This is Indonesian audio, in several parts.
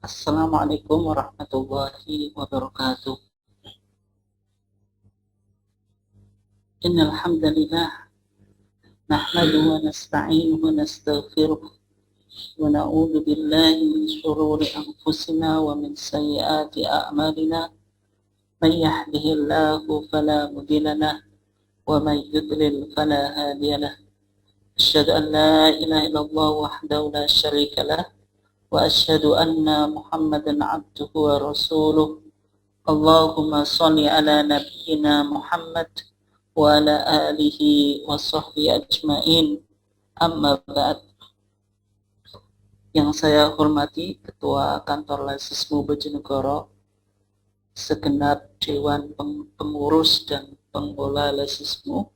Assalamualaikum warahmatullahi wabarakatuh. Innal hamdalillah nahmaduhu wa nasta'inuhu wa nastaghfiruh wa na'udzu billahi min shururi anfusina wa min sayyiati a'malina. May yahdihillahu fala mudilla lahu wa may yudlil fala hadiya lahu. Asyhadu an la ilaha illallah wahdahu la syarika lahu wa asyhadu anna Muhammadan abduhu wa rasuluh. Allahumma shalli ala nabiyyina Muhammad wa ala alihi wa sahbihi ajmain. Amma ba'd. Yang saya hormati Ketua Kantor Lasismu Bojonegoro, segenap Dewan Pengurus dan Pengelola Lasismu,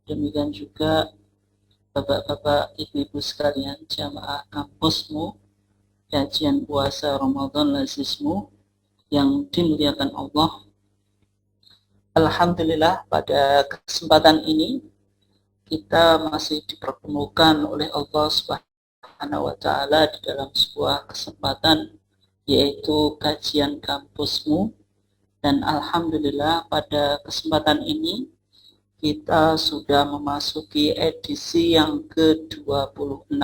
demikian juga Bapak-bapak, Ibu-ibu sekalian, jamaah kampusmu, kajian puasa Ramadan Lasismu yang dimuliakan Allah. Alhamdulillah, pada kesempatan ini kita masih dipertemukan oleh Allah Subhanahu wa Ta'ala di dalam sebuah kesempatan, yaitu kajian kampusmu. Dan alhamdulillah, pada kesempatan ini kita sudah memasuki edisi yang ke-26.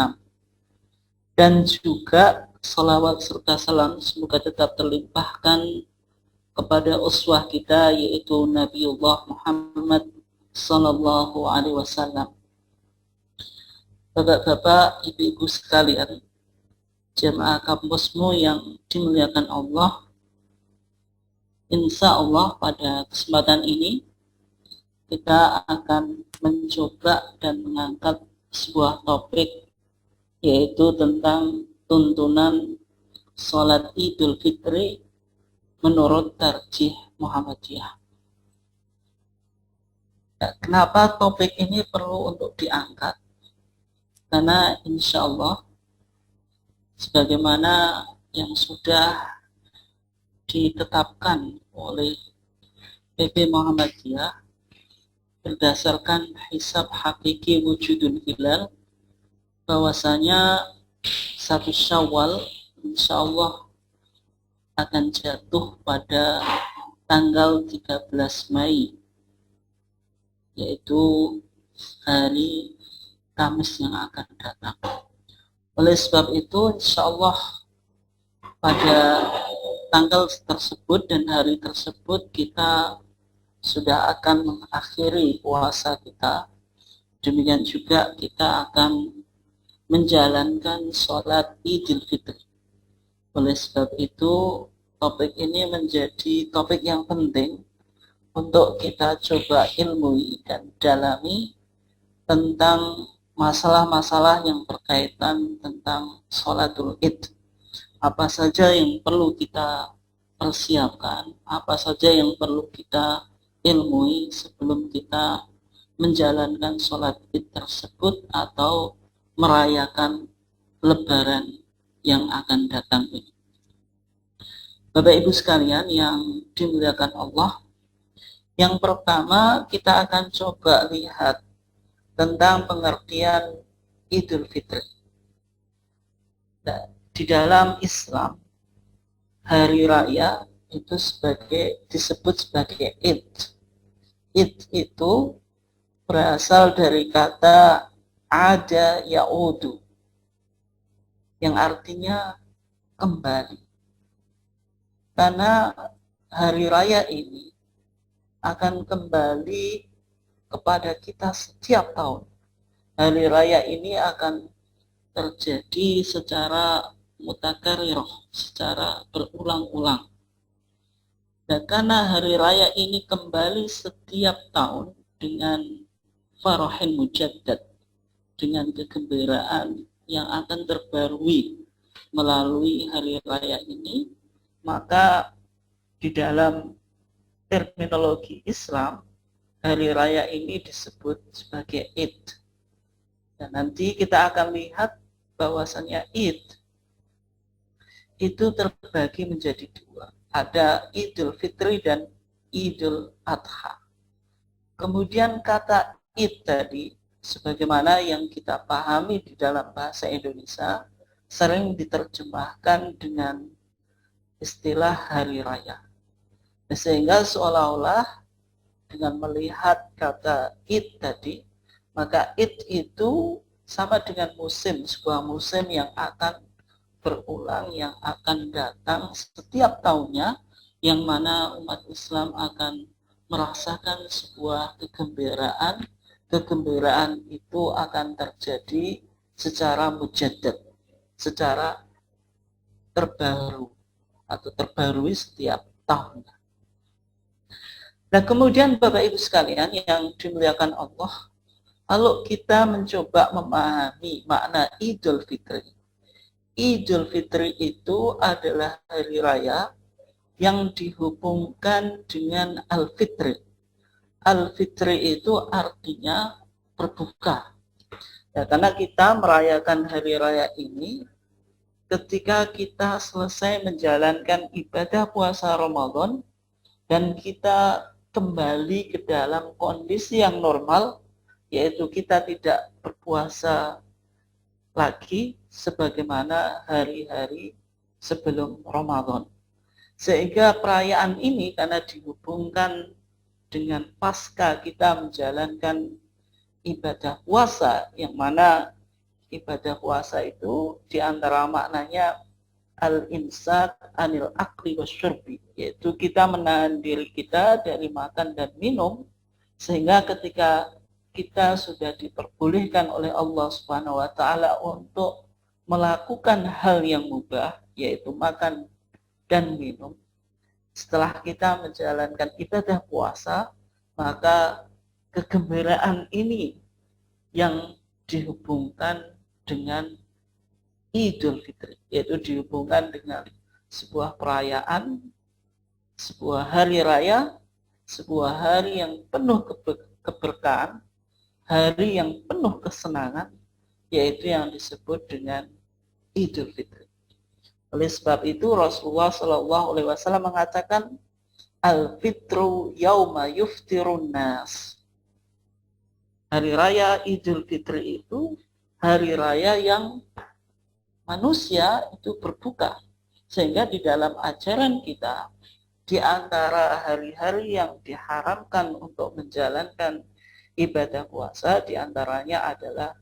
Dan juga salawat serta salam semoga tetap terlimpahkan kepada uswah kita, yaitu Nabiullah Muhammad sallallahu alaihi wasallam. Bapak-bapak, ibu-ibu sekalian, jemaah kampusmu yang dimuliakan Allah, insya Allah pada kesempatan ini kita akan mencoba dan mengangkat sebuah topik, yaitu tentang tuntunan sholat Idul Fitri menurut tarjih Muhammadiyah. Kenapa topik ini perlu untuk diangkat? Karena insya Allah, sebagaimana yang sudah ditetapkan oleh PP Muhammadiyah berdasarkan hisab hakiki wujudul hilal, bahwasanya 1 Syawal insya Allah akan jatuh pada tanggal 13 Mei, yaitu hari Kamis yang akan datang. Oleh sebab itu, insya Allah pada tanggal tersebut dan hari tersebut kita sudah akan mengakhiri puasa kita. Demikian juga kita akan menjalankan sholat Idul Fitri. Oleh sebab itu, topik ini menjadi topik yang penting untuk kita coba ilmui dan dalami tentang masalah-masalah yang berkaitan tentang sholatul Id. Apa saja yang perlu kita persiapkan, apa saja yang perlu kita ilmui sebelum kita menjalankan sholat Id tersebut atau merayakan Lebaran yang akan datang ini. Bapak Ibu sekalian yang dimuliakan Allah, yang pertama kita akan coba lihat tentang pengertian Idul Fitri. Nah, di dalam Islam, hari raya itu disebut sebagai Id. Id itu berasal dari kata ada ya'udu, yang artinya kembali. Karena hari raya ini akan kembali kepada kita setiap tahun. Hari raya ini akan terjadi secara mutakarirah, secara berulang-ulang. Dan karena hari raya ini kembali setiap tahun dengan farahin mujaddad, dengan kegembiraan yang akan terbarui melalui hari raya ini, maka di dalam terminologi Islam, hari raya ini disebut sebagai Id. Dan nanti kita akan lihat bahwasannya Id itu terbagi menjadi dua. Ada Idul Fitri dan Idul Adha. Kemudian kata Id tadi, sebagaimana yang kita pahami di dalam bahasa Indonesia, sering diterjemahkan dengan istilah hari raya. Sehingga seolah-olah dengan melihat kata Id tadi, maka Id itu sama dengan musim, sebuah musim yang akan berulang, yang akan datang setiap tahunnya, yang mana umat Islam akan merasakan sebuah kegembiraan. Kegembiraan itu akan terjadi secara mujaddad, secara terbaru atau terbarui setiap tahun. Nah, kemudian Bapak Ibu sekalian yang dimuliakan Allah, kalau kita mencoba memahami makna Idul Fitri, Idul Fitri itu adalah hari raya yang dihubungkan dengan Al-Fitri. Al-Fitri itu artinya berbuka. Ya, karena kita merayakan hari raya ini ketika kita selesai menjalankan ibadah puasa Ramadan dan kita kembali ke dalam kondisi yang normal, yaitu kita tidak berpuasa lagi sebagaimana hari-hari sebelum Ramadan. Sehingga perayaan ini karena dihubungkan dengan pasca kita menjalankan ibadah puasa, yang mana ibadah puasa itu diantara maknanya al-imsak anil akli wasyurbi, yaitu kita menahan diri kita dari makan dan minum, sehingga ketika kita sudah diperbolehkan oleh Allah Subhanahu wa taala untuk melakukan hal yang mubah, yaitu makan dan minum. Setelah kita menjalankan ibadah puasa, maka kegembiraan ini yang dihubungkan dengan Idul Fitri, yaitu dihubungkan dengan sebuah perayaan, sebuah hari raya, sebuah hari yang penuh keberkahan, hari yang penuh kesenangan, yaitu yang disebut dengan Idul Fitri. Oleh sebab itu Rasulullah SAW mengatakan, Al-Fitru yauma yuftirun nas. Hari raya Idul Fitri itu hari raya yang manusia itu berbuka. Sehingga di dalam ajaran kita, di antara hari-hari yang diharamkan untuk menjalankan ibadah puasa, di antaranya adalah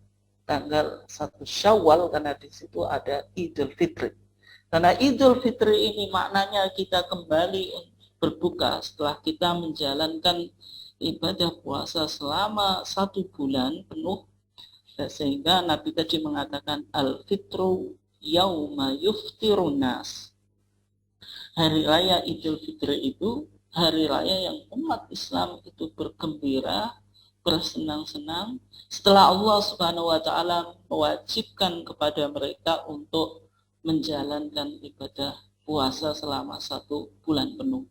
tanggal 1 Syawal, karena di situ ada Idul Fitri. Karena Idul Fitri ini maknanya kita kembali berbuka setelah kita menjalankan ibadah puasa selama 1 bulan penuh. Sehingga Nabi tadi mengatakan Al-Fitru yauma yuftirun nas. Hari raya Idul Fitri itu hari raya yang umat Islam itu bergembira, bersenang-senang setelah Allah Subhanahu wa taala mewajibkan kepada mereka untuk menjalankan ibadah puasa selama 1 bulan penuh.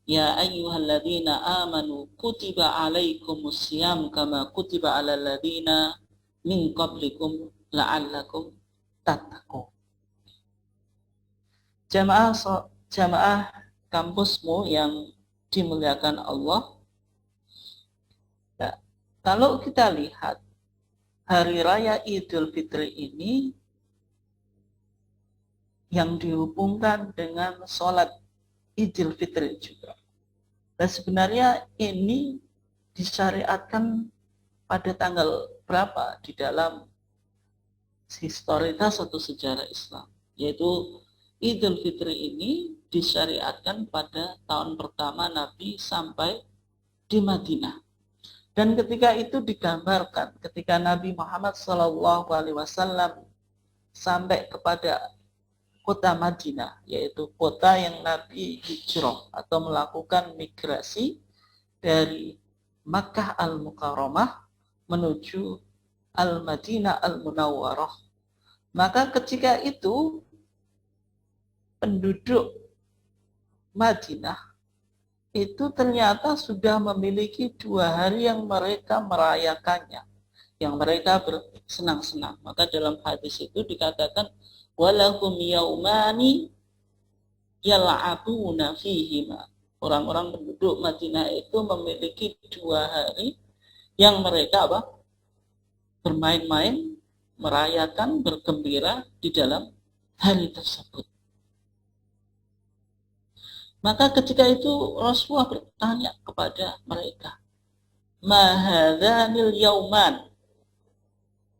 Ya ayyuhalladzina amanu kutiba alaikumus syiyam kama kutiba alal ladzina min qablikum la'allakum tattaqun. Jamaah kampusmu yang dimuliakan Allah, ya, kalau kita lihat hari raya Idul Fitri ini yang dihubungkan dengan sholat Idul Fitri juga. Dan sebenarnya ini disyariatkan pada tanggal berapa di dalam historitas atau sejarah Islam, yaitu Idul Fitri ini disyariatkan pada tahun pertama Nabi sampai di Madinah. Dan ketika itu digambarkan ketika Nabi Muhammad SAW sampai kepada kota Madinah, yaitu kota yang Nabi hijrah atau melakukan migrasi dari Makkah Al-Mukarramah menuju Al-Madinah Al-Munawwarah. Maka ketika itu penduduk Madinah itu ternyata sudah memiliki 2 hari yang mereka merayakannya, yang mereka bersenang-senang. Maka dalam hadis itu dikatakan walahum yaumani yal'abuna fihima. Orang-orang penduduk Madinah itu memiliki 2 hari yang mereka bermain-main, merayakan, bergembira di dalam hari tersebut. Maka ketika itu Rasulullah bertanya kepada mereka, ma hadzanil yauman,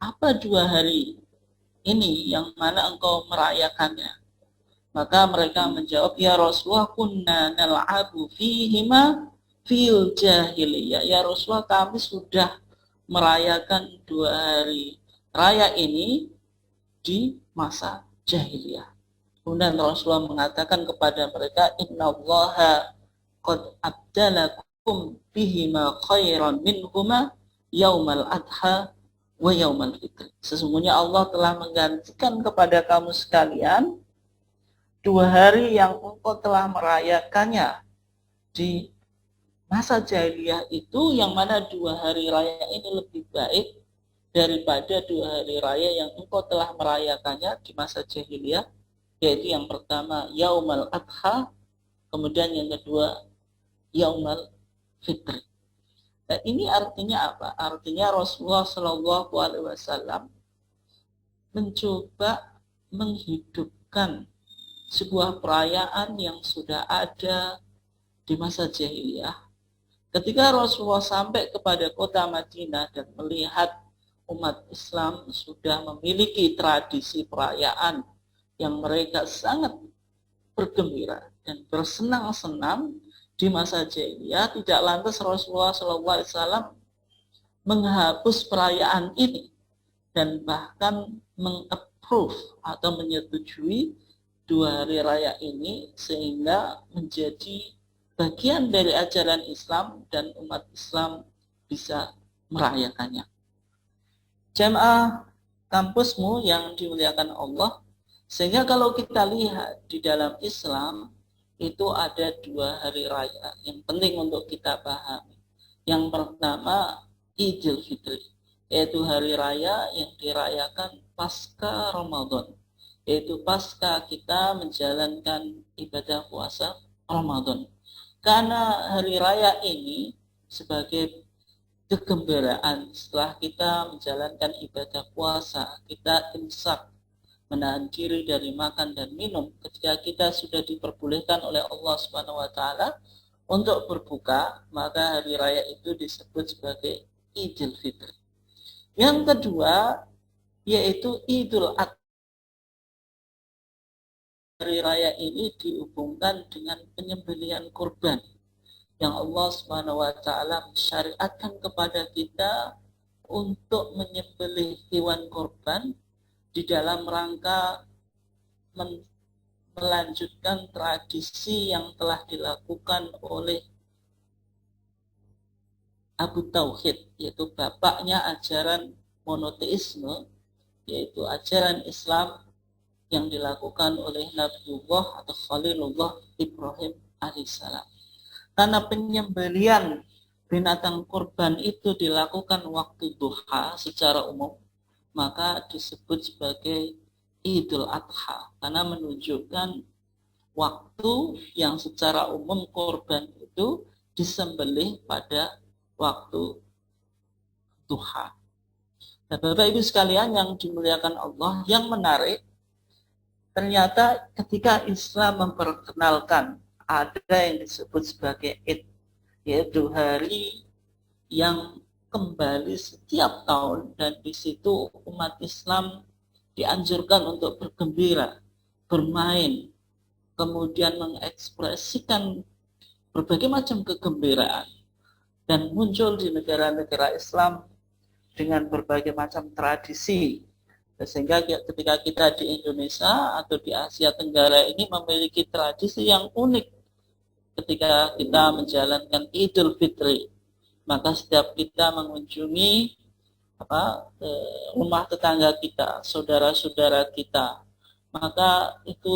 apa 2 hari ini yang mana engkau merayakannya? Maka mereka menjawab, ya Rasulullah, kunna nal'abu fihima fil jahiliyah. Ya Rasulullah, kami sudah merayakan 2 hari raya ini di masa jahiliyah. Kemudian Rasulullah mengatakan kepada mereka, innallaha qad abdalakum bihima khairan minhuma yaumal adha wa yaumal fitri. Sesungguhnya Allah telah menggantikan kepada kamu sekalian 2 hari yang engkau telah merayakannya di masa jahiliyah itu, yang mana 2 hari raya ini lebih baik daripada 2 hari raya yang engkau telah merayakannya di masa jahiliyah, yaitu yang pertama Yaumal Adha, kemudian yang kedua Yaumal Fitri. Dan ini artinya apa? Artinya Rasulullah Shallallahu Alaihi Wasallam mencoba menghidupkan sebuah perayaan yang sudah ada di masa jahiliyah. Ketika Rasulullah sampai kepada kota Madinah dan melihat umat Islam sudah memiliki tradisi perayaan yang mereka sangat bergembira dan bersenang-senang di masa jahiliyah, tidak lantas Rasulullah SAW menghapus perayaan ini dan bahkan mengapprove atau menyetujui 2 hari raya ini sehingga menjadi bagian dari ajaran Islam dan umat Islam bisa merayakannya. Jamaah kampusmu yang dimuliakan Allah, sehingga kalau kita lihat di dalam Islam itu ada 2 hari raya yang penting untuk kita pahami. Yang pertama Idul Fitri, yaitu hari raya yang dirayakan pasca Ramadan, yaitu pasca kita menjalankan ibadah puasa Ramadan. Karena hari raya ini sebagai kegembiraan setelah kita menjalankan ibadah puasa, kita imsak, menahan diri dari makan dan minum ketika kita sudah diperbolehkan oleh Allah Subhanahu wa taala untuk berbuka, maka hari raya itu disebut sebagai Idul Fitri. Yang kedua yaitu Idul Adha. Hari raya ini dihubungkan dengan penyembelihan kurban yang Allah Subhanahu wa taala mensyariatkan kepada kita untuk menyembelih hewan kurban di dalam rangka melanjutkan tradisi yang telah dilakukan oleh Abu Tauhid, yaitu bapaknya ajaran monoteisme, yaitu ajaran Islam yang dilakukan oleh Nabiullah atau Khalilullah Ibrahim alaihissalam. Karena penyembelihan binatang kurban itu dilakukan waktu duha secara umum, maka disebut sebagai Idul Adha, karena menunjukkan waktu yang secara umum kurban itu disembelih pada waktu duha. Nah, Bapak Ibu sekalian yang dimuliakan Allah, yang menarik ternyata ketika Islam memperkenalkan ada yang disebut sebagai Id, yaitu hari yang kembali setiap tahun, dan di situ umat Islam dianjurkan untuk bergembira, bermain, kemudian mengekspresikan berbagai macam kegembiraan, dan muncul di negara-negara Islam dengan berbagai macam tradisi. Sehingga ketika kita di Indonesia atau di Asia Tenggara ini memiliki tradisi yang unik ketika kita menjalankan Idul Fitri. Maka setiap kita mengunjungi rumah tetangga kita, saudara-saudara kita, maka itu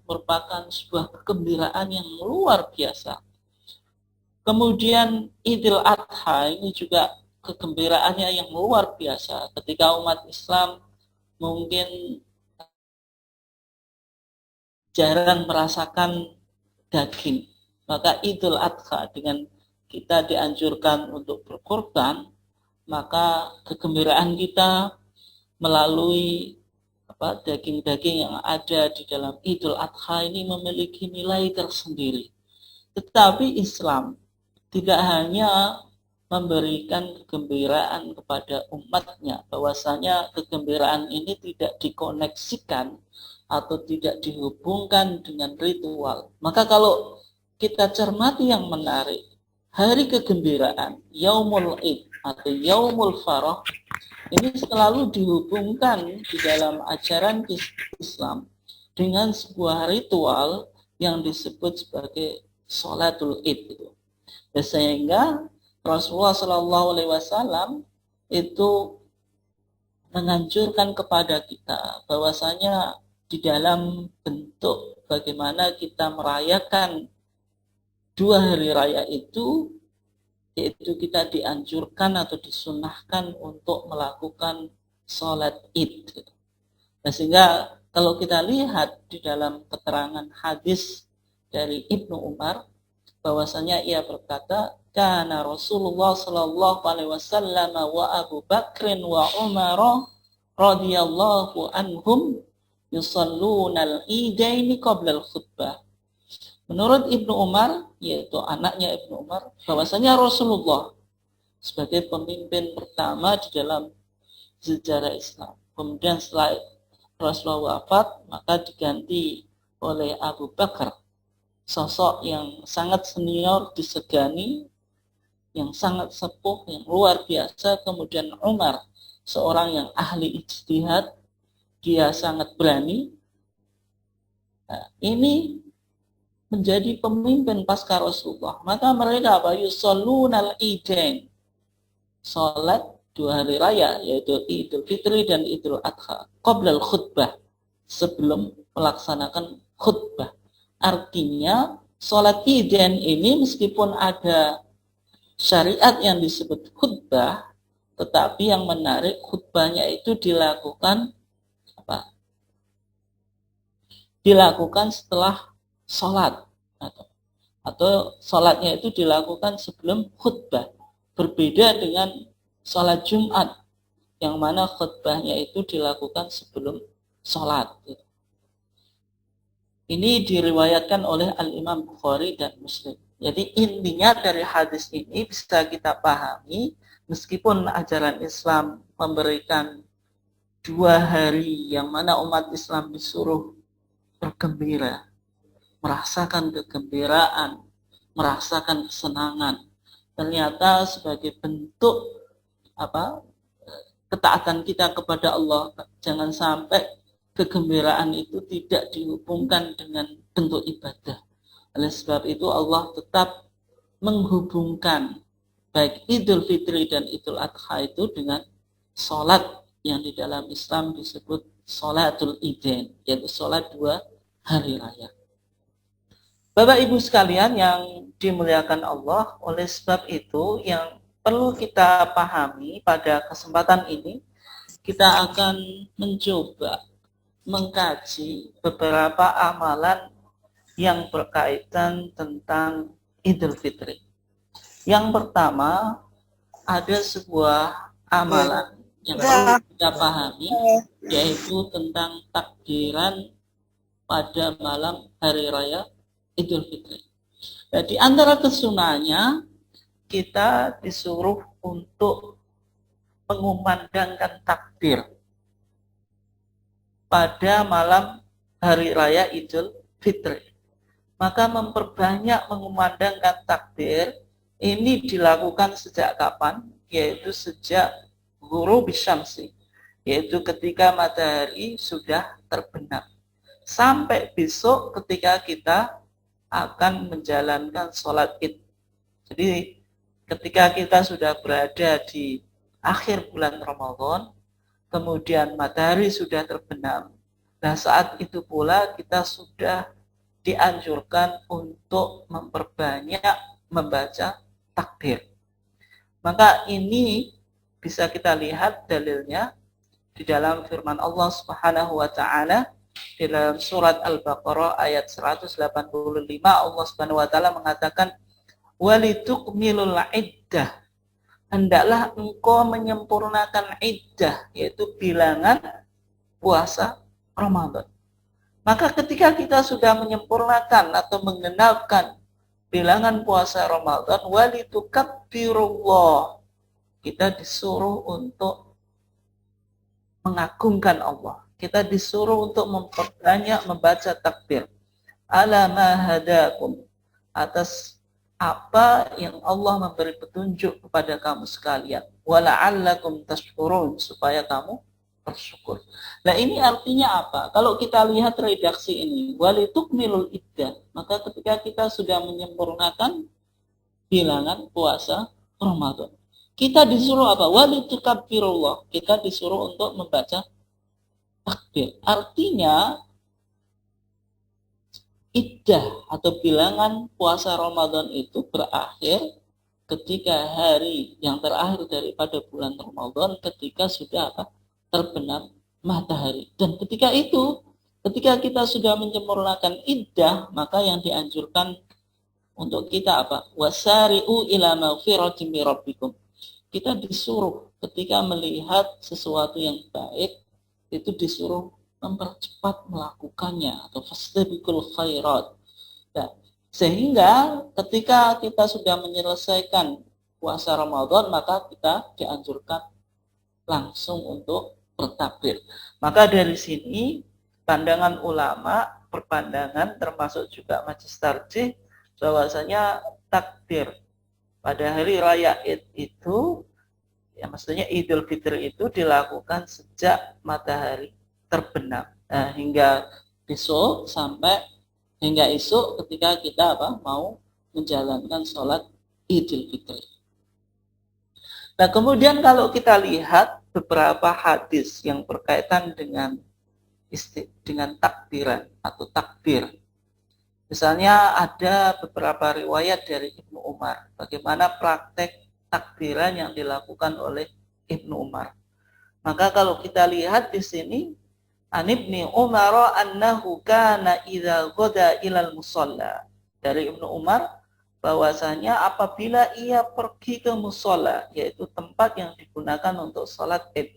merupakan sebuah kegembiraan yang luar biasa. Kemudian Idul Adha ini juga kegembiraannya yang luar biasa ketika umat Islam mungkin jarang merasakan daging, maka Idul Adha dengan kita dianjurkan untuk berkorban, maka kegembiraan kita melalui daging-daging yang ada di dalam Idul Adha ini memiliki nilai tersendiri. Tetapi Islam tidak hanya memberikan kegembiraan kepada umatnya, bahwasanya kegembiraan ini tidak dikoneksikan atau tidak dihubungkan dengan ritual. Maka kalau kita cermati yang menarik, hari kegembiraan, Yaumul Id atau Yaumul Farah, ini selalu dihubungkan di dalam ajaran Islam dengan sebuah ritual yang disebut sebagai Sholatul Id. Sehingga Rasulullah Shallallahu Alaihi Wasallam itu menganjurkan kepada kita bahwasanya di dalam bentuk bagaimana kita merayakan 2 hari raya itu, yaitu kita dianjurkan atau disunahkan untuk melakukan sholat id. Sehingga kalau kita lihat di dalam keterangan hadis dari Ibnu Umar, bahwasanya ia berkata, kana Rasulullah sallallahu alaihi wasallam wa Abu Bakrin wa Umar radhiyallahu anhum yusalluna al-idaini qabla al-khutbah. Menurut Ibnu Umar, yaitu anaknya Ibnu Umar, bahwasanya Rasulullah sebagai pemimpin pertama di dalam sejarah Islam. Kemudian setelah Rasulullah wafat, maka diganti oleh Abu Bakar, sosok yang sangat senior, disegani, yang sangat sepuh, yang luar biasa. Kemudian Umar, seorang yang ahli ijtihad, dia sangat berani. Nah, ini menjadi pemimpin pasca Rasulullah. Maka mereka yusallunal idain, salat 2 hari raya, yaitu Idul Fitri dan Idul Adha, qoblal khutbah, sebelum melaksanakan khutbah. Artinya salat idain ini meskipun ada syariat yang disebut khutbah, tetapi yang menarik khutbahnya itu dilakukan dilakukan setelah sholat, atau sholatnya itu dilakukan sebelum khutbah. Berbeda dengan sholat Jumat, yang mana khutbahnya itu dilakukan sebelum sholat. Ini diriwayatkan oleh Al-Imam Bukhari dan Muslim. Jadi intinya dari hadis ini bisa kita pahami, meskipun ajaran Islam memberikan 2 hari yang mana umat Islam disuruh bergembira, merasakan kegembiraan, merasakan kesenangan. Ternyata sebagai bentuk ketaatan kita kepada Allah, jangan sampai kegembiraan itu tidak dihubungkan dengan bentuk ibadah. Oleh sebab itu Allah tetap menghubungkan baik Idul Fitri dan Idul Adha itu dengan sholat yang di dalam Islam disebut sholatul idain, yaitu sholat 2 hari raya. Bapak Ibu sekalian yang dimuliakan Allah, oleh sebab itu yang perlu kita pahami pada kesempatan ini, kita akan mencoba mengkaji beberapa amalan yang berkaitan tentang Idul Fitri. Yang pertama, ada sebuah amalan yang perlu kita pahami, yaitu tentang takbiran pada malam hari raya Idul Fitri. Nah, di antara kesunahnya, kita disuruh untuk mengumandangkan takbir pada malam hari raya Idul Fitri. Maka memperbanyak mengumandangkan takbir ini dilakukan sejak kapan? Yaitu sejak ghurubis syamsi, yaitu ketika matahari sudah terbenam, sampai besok ketika kita akan menjalankan sholat id. Jadi ketika kita sudah berada di akhir bulan Ramadan, kemudian matahari sudah terbenam, nah saat itu pula kita sudah dianjurkan untuk memperbanyak membaca takbir. Maka ini bisa kita lihat dalilnya di dalam firman Allah Subhanahu wa taala di dalam surat Al-Baqarah ayat 185. Allah Subhanahu wa taala mengatakan, walitukmilul iddah, hendaklah engkau menyempurnakan iddah, yaitu bilangan puasa Ramadan. Maka ketika kita sudah menyempurnakan atau menggenapkan bilangan puasa Ramadan walitukabbirullah. Kita disuruh untuk mengagungkan Allah. Kita disuruh untuk memperbanyak membaca takbir. Ala ma hadakum, atas apa yang Allah memberi petunjuk kepada kamu sekalian. Wala'allakum tashkurun, supaya kamu bersyukur. Nah, ini artinya apa? Kalau kita lihat redaksi ini, walitukmilul iddah, maka ketika kita sudah menyempurnakan bilangan puasa Ramadan, kita disuruh apa? Walitukabbirullah, kita disuruh untuk membaca takbir. Artinya iddah atau bilangan puasa Ramadan itu berakhir ketika hari yang terakhir daripada bulan Ramadan, ketika sudah apa? Terbenam matahari. Dan ketika itu, ketika kita sudah menyempurnakan iddah, maka yang dianjurkan untuk kita apa? Wasari'u ila maghfiratin min rabbikum. Kita disuruh ketika melihat sesuatu yang baik, itu disuruh mempercepat melakukannya, atau fastabiqul khairat. Nah, sehingga ketika kita sudah menyelesaikan puasa Ramadan, maka kita dianjurkan langsung untuk bertakbir. Maka dari sini pandangan ulama, perpandangan termasuk juga majelis tarjih, bahwasanya takbir pada hari raya Id itu, ya maksudnya Idul Fitri itu dilakukan sejak matahari terbenam, hingga besok sampai hingga esok ketika kita mau menjalankan sholat Idul Fitri. Nah, kemudian kalau kita lihat beberapa hadis yang berkaitan dengan takbiran atau takbir. Misalnya ada beberapa riwayat dari Ibnu Umar, bagaimana praktek takbiran yang dilakukan oleh Ibnu Umar. Maka kalau kita lihat di sini, An Ibni Umar annahu kana idza ghada ilal musalla. Dari Ibnu Umar bahwasanya apabila ia pergi ke musalla, yaitu tempat yang digunakan untuk salat Id,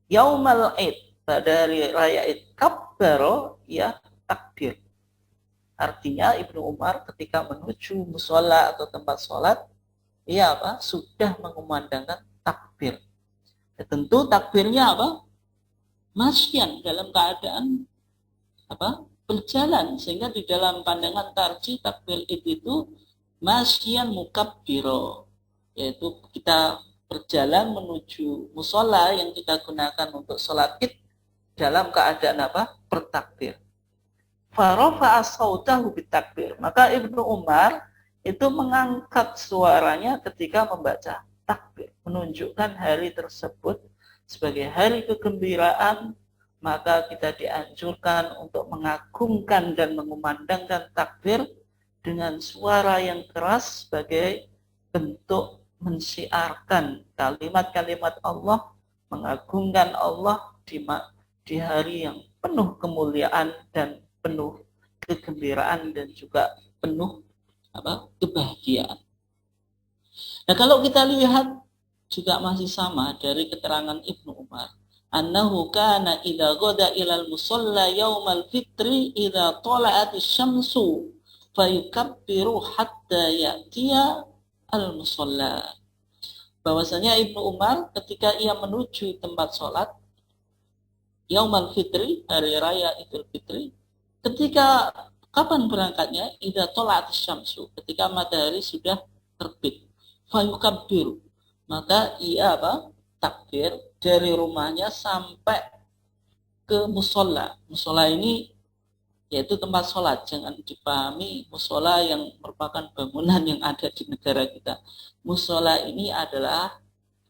yaumal Id, pada hari raya Id, kabbaro, ya takbir. Artinya Ibnu Umar ketika menuju musalla atau tempat salat, ia sudah mengumandangkan takbir. Ya, tentu takbirnya masyian, dalam keadaan berjalan, sehingga di dalam pandangan tarjih takbir itu masyian mukabbiro, yaitu kita berjalan menuju musola yang kita gunakan untuk sholat Id dalam keadaan bertakbir. Farafa'a sautahu bitakbir, maka Ibnu Umar itu mengangkat suaranya ketika membaca takbir, menunjukkan hari tersebut sebagai hari kegembiraan. Maka kita dianjurkan untuk mengagungkan dan mengumandangkan takbir dengan suara yang keras sebagai bentuk mensiarkan kalimat-kalimat Allah, mengagungkan Allah di hari yang penuh kemuliaan dan penuh kegembiraan dan juga penuh kebahagiaan. Nah, kalau kita lihat juga masih sama dari keterangan Ibnu Umar, annahu kana idza ghada ilal musalla yaumal fitri idza tala'atis syamsu fayukabbiru hatta ya'tiya al musalla. Bahwasanya Ibnu Umar ketika ia menuju tempat sholat yaumal fitri, hari raya Idul Fitri, ketika kapan berangkatnya? Idza tala'atis syamsu, ketika matahari sudah terbit, fayukabbiru, maka ia takbir dari rumahnya sampai ke musola. Musola ini yaitu tempat sholat. Jangan dipahami musola yang merupakan bangunan yang ada di negara kita. Musola ini adalah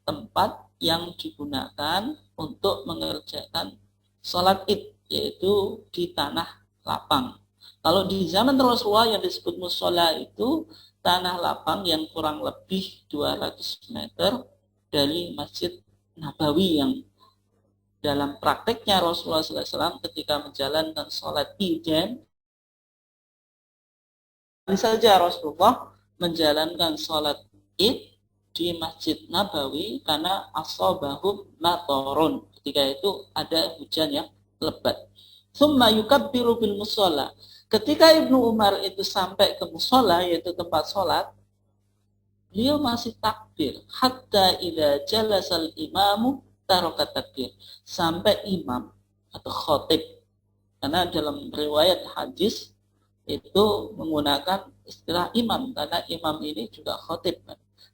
tempat yang digunakan untuk mengerjakan sholat Id, yaitu di tanah lapang. Kalau di zaman Rasulullah yang disebut musola itu tanah lapang yang kurang lebih 200 meter dari Masjid Nabawi, yang dalam prakteknya Rasulullah SAW ketika menjalankan sholat Id, saja Rasulullah menjalankan sholat Id di Masjid Nabawi karena asobahum matorun, ketika itu ada hujan yang lebat. Tsumma yukabbiru bil musholla. Ketika Ibnu Umar itu sampai ke musholla, yaitu tempat sholat, beliau masih takbir. Hatta idza jalasal imamu taraka takbir. Sampai imam atau khotib. Karena dalam riwayat hadis itu menggunakan istilah imam. Karena imam ini juga khotib.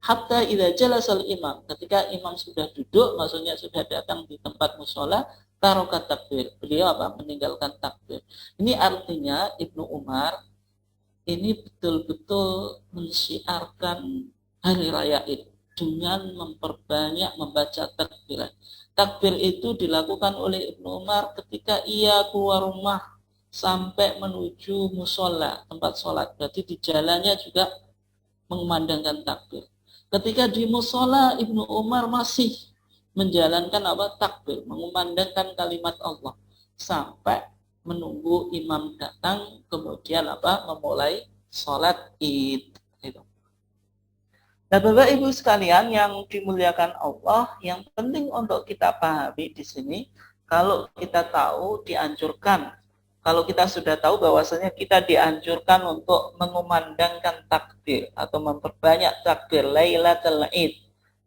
Hatta idza jalasal imam. Ketika imam sudah duduk, maksudnya sudah datang di tempat musholla, tarokat takbir. Beliau meninggalkan takbir. Ini artinya Ibnu Umar ini betul-betul mensyiarkan hari raya Id dengan memperbanyak membaca takbiran. Takbir itu dilakukan oleh Ibnu Umar ketika ia keluar rumah sampai menuju musola, tempat sholat. Berarti di jalannya juga mengumandangkan takbir. Ketika di musola, Ibnu Umar masih menjalankan takbir, mengumandangkan kalimat Allah sampai menunggu imam datang, kemudian memulai sholat Id. Gitu. Nah, Bapak Ibu sekalian yang dimuliakan Allah, yang penting untuk kita pahami di sini, kalau kita tahu dianjurkan, kalau kita sudah tahu bahwasanya kita dianjurkan untuk mengumandangkan takbir atau memperbanyak takbir Lailatul Id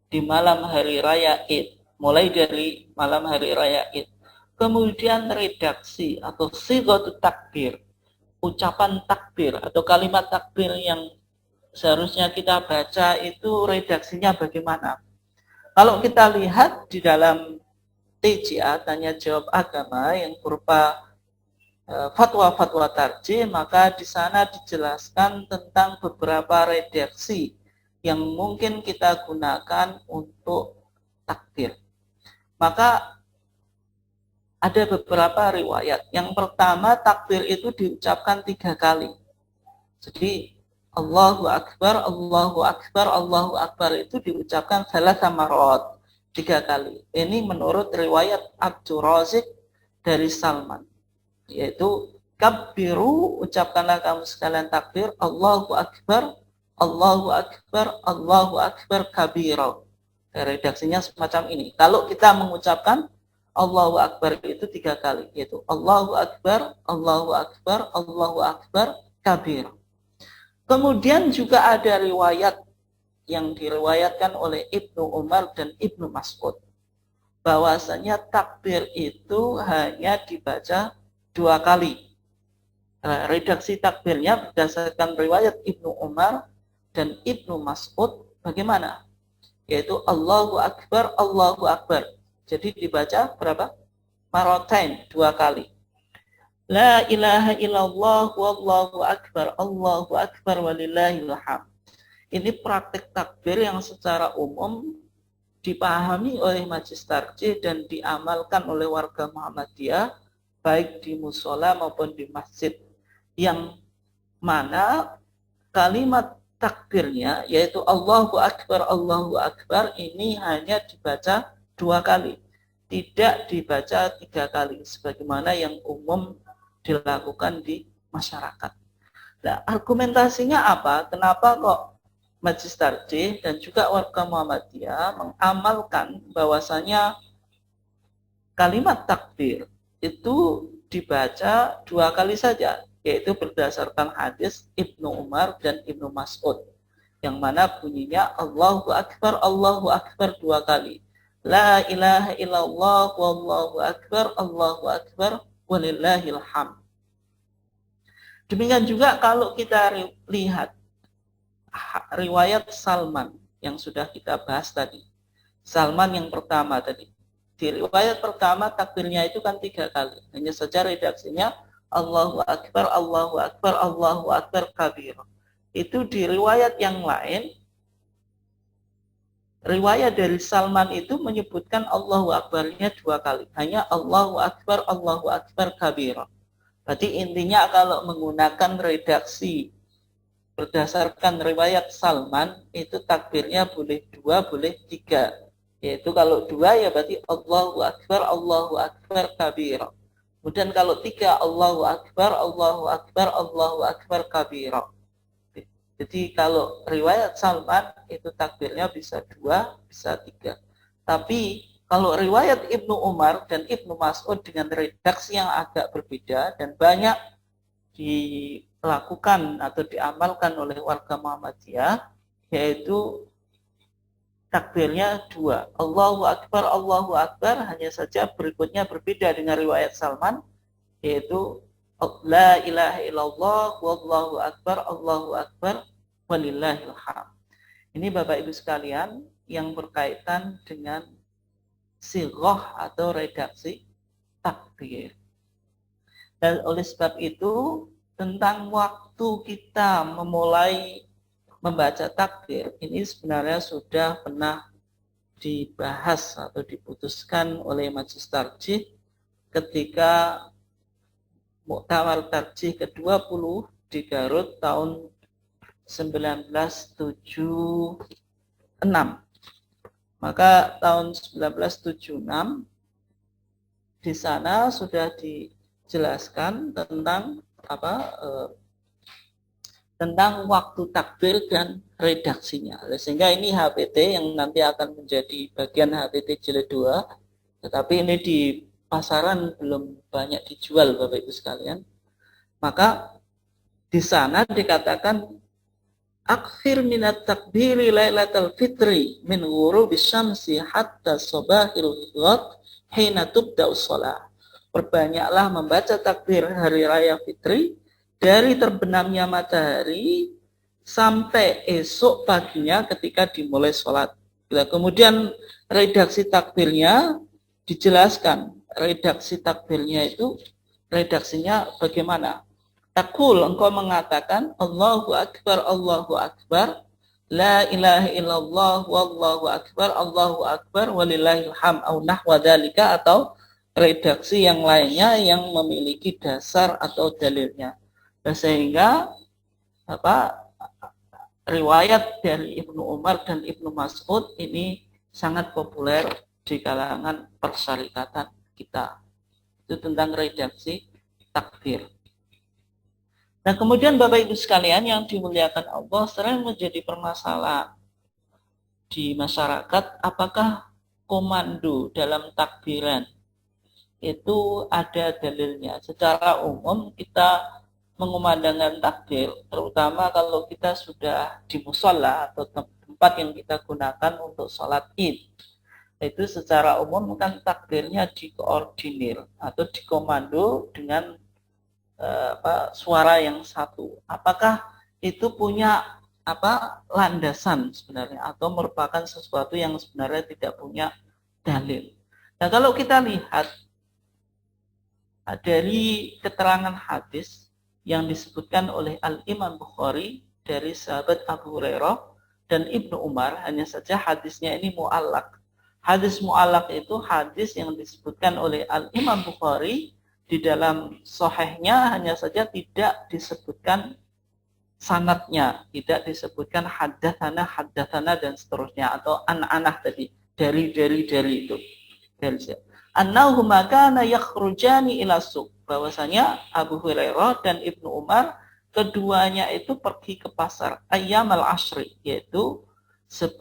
di malam hari raya Id, mulai dari malam hari raya Id. Kemudian redaksi atau sighatut takbir, ucapan takbir atau kalimat takbir yang seharusnya kita baca itu redaksinya bagaimana. Kalau kita lihat di dalam TJA, tanya jawab agama, yang berupa fatwa-fatwa tarjih, maka di sana dijelaskan tentang beberapa redaksi yang mungkin kita gunakan untuk takbir. Maka ada beberapa riwayat. Yang pertama, takbir itu diucapkan 3 kali. Jadi Allahu Akbar, Allahu Akbar, Allahu Akbar itu diucapkan salasa marot, 3 kali. Ini menurut riwayat Abdul Razik dari Salman, yaitu kabbiru, ucapkanlah kamu sekalian takbir, Allahu Akbar, Allahu Akbar, Allahu Akbar kabiro. Redaksinya semacam ini. Kalau kita mengucapkan Allahu Akbar itu 3 kali, yaitu Allahu Akbar, Allahu Akbar, Allahu Akbar kabiro. Kemudian juga ada riwayat yang diriwayatkan oleh Ibnu Umar dan Ibnu Mas'ud, bahwasanya takbir itu hanya dibaca 2 kali. Redaksi takbirnya berdasarkan riwayat Ibnu Umar dan Ibnu Mas'ud bagaimana? Yaitu Allahu Akbar, Allahu Akbar. Jadi dibaca berapa? Marotain, 2 kali. La ilaha illallah wallahu akbar, Allahu akbar walillahil hamd. Ini praktik takbir yang secara umum dipahami oleh majelis tarjih dan diamalkan oleh warga Muhammadiyah baik di musola maupun di masjid, yang mana kalimat takbirnya yaitu Allahu Akbar ini hanya dibaca 2 kali, tidak dibaca 3 kali sebagaimana yang umum dilakukan di masyarakat. Nah, argumentasinya apa? Kenapa kok majelis tarjih dan juga warga Muhammadiyah mengamalkan bahwasanya kalimat takbir itu dibaca 2 kali saja, yaitu berdasarkan hadis Ibnu Umar dan Ibnu Mas'ud, yang mana bunyinya Allahu Akbar 2 kali. La ilaha illallah wallahu akbar, Allahu akbar walillahil hamd. Demikian juga kalau kita lihat riwayat Salman yang sudah kita bahas tadi. Salman yang pertama tadi. Di riwayat pertama takbirnya itu kan 3 kali. Hanya saja redaksinya Allahu Akbar, Allahu Akbar, Allahu Akbar kabir. Itu di riwayat yang lain, riwayat dari Salman itu menyebutkan Allahu Akbarnya 2 kali. Hanya Allahu Akbar kabir. Berarti intinya kalau menggunakan redaksi berdasarkan riwayat Salman, itu takbirnya boleh 2, boleh 3. Yaitu kalau 2 ya berarti Allahu Akbar kabir. Kemudian kalau 3 Allahu Akbar kabir. Jadi kalau riwayat Salman itu takbirnya bisa 2, bisa 3. Tapi Kalau riwayat Ibnu Umar dan Ibnu Mas'ud dengan redaksi yang agak berbeda dan banyak dilakukan atau diamalkan oleh warga Muhammadiyah, yaitu takbirnya dua, Allahu Akbar, hanya saja berikutnya berbeda dengan riwayat Salman, yaitu la ilaha illallah wallahu akbar walillahil hamd. Ini Bapak Ibu sekalian yang berkaitan dengan sighah atau redaksi takbir. Dan oleh sebab itu, tentang waktu kita memulai membaca takbir, ini sebenarnya sudah pernah dibahas atau diputuskan oleh Majelis Tarjih ketika Muktamar Tarjih ke-20 di Garut tahun 1976. Maka tahun 1976 di sana sudah dijelaskan tentang tentang waktu takbir dan redaksinya. Sehingga ini HPT yang nanti akan menjadi bagian HPT jilid 2, tetapi ini di pasaran belum banyak dijual Bapak Ibu sekalian. Maka di sana dikatakan akhir minat takbiri lailatul fitri min ghurubis syamsi hatta sabahil ghad hina tubda'us shalah. Perbanyaklah membaca takbir hari raya fitri dari terbenamnya matahari sampai esok paginya ketika dimulai sholat. Kemudian redaksi takbirnya dijelaskan. Redaksi takbirnya itu redaksinya bagaimana? Takul, engkau mengatakan Allahu Akbar, la ilaha illallah, wallahu akbar, walillahil hamd, au nahwa dzalika, atau redaksi yang lainnya yang memiliki dasar atau dalilnya. Sehingga riwayat dari Ibnu Umar dan Ibnu Mas'ud ini sangat populer di kalangan persyarikatan kita. Itu tentang redaksi takbir. Nah, kemudian Bapak Ibu sekalian yang dimuliakan Allah, sering menjadi permasalahan di masyarakat, apakah komando dalam takbiran itu ada dalilnya. Secara umum kita mengumandangkan takbir, terutama kalau kita sudah di musola atau tempat yang kita gunakan untuk sholat id. Itu secara umum kan takbirnya dikoordinir atau dikomando dengan suara yang satu. Apakah itu punya landasan sebenarnya atau merupakan sesuatu yang sebenarnya tidak punya dalil. Nah, kalau kita lihat dari keterangan hadis yang disebutkan oleh Al-Imam Bukhari dari sahabat Abu Hurairah dan Ibnu Umar, hanya saja hadisnya ini mu'allaq. Hadis mu'allaq itu hadis yang disebutkan oleh Al-Imam Bukhari di dalam sahihnya, hanya saja tidak disebutkan sanadnya, tidak disebutkan haddatsana dan seterusnya, atau an-anah tadi, dari itu. Annahuma kana yakhrujani ila suq, bahwasanya Abu Hurairah dan Ibnu Umar keduanya itu pergi ke pasar ayyamal ashri, yaitu 10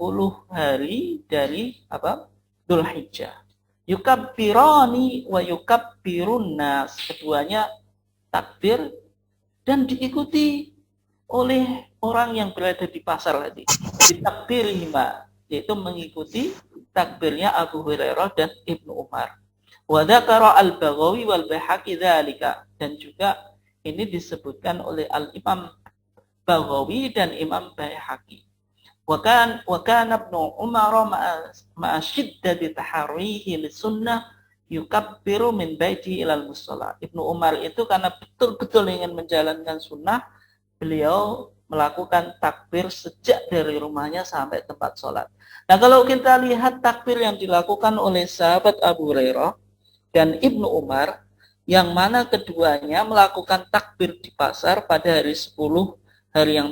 hari dari Dzulhijjah. Yukabbirani wa yukabbirun nas, keduanya takbir dan diikuti oleh orang yang berada di pasar tadi. Ditakbirihima, yaitu mengikuti takbirnya Abu Hurairah dan Ibnu Umar. Wa dzakara al-Baghawi wal Baihaqi dzalika, dan juga ini disebutkan oleh Al-Imam Baghawi dan Imam Baihaqi. Wa kana Ibnu Umar ma'a shiddati tahrihi lis-sunnah yukabbiru min baiti ilal musalla. Ibnu Umar itu karena betul-betul ingin menjalankan sunnah, beliau melakukan takbir sejak dari rumahnya sampai tempat sholat. Nah, kalau kita lihat takbir yang dilakukan oleh sahabat Abu Hurairah dan Ibnu Umar, yang mana keduanya melakukan takbir di pasar pada hari 10 hari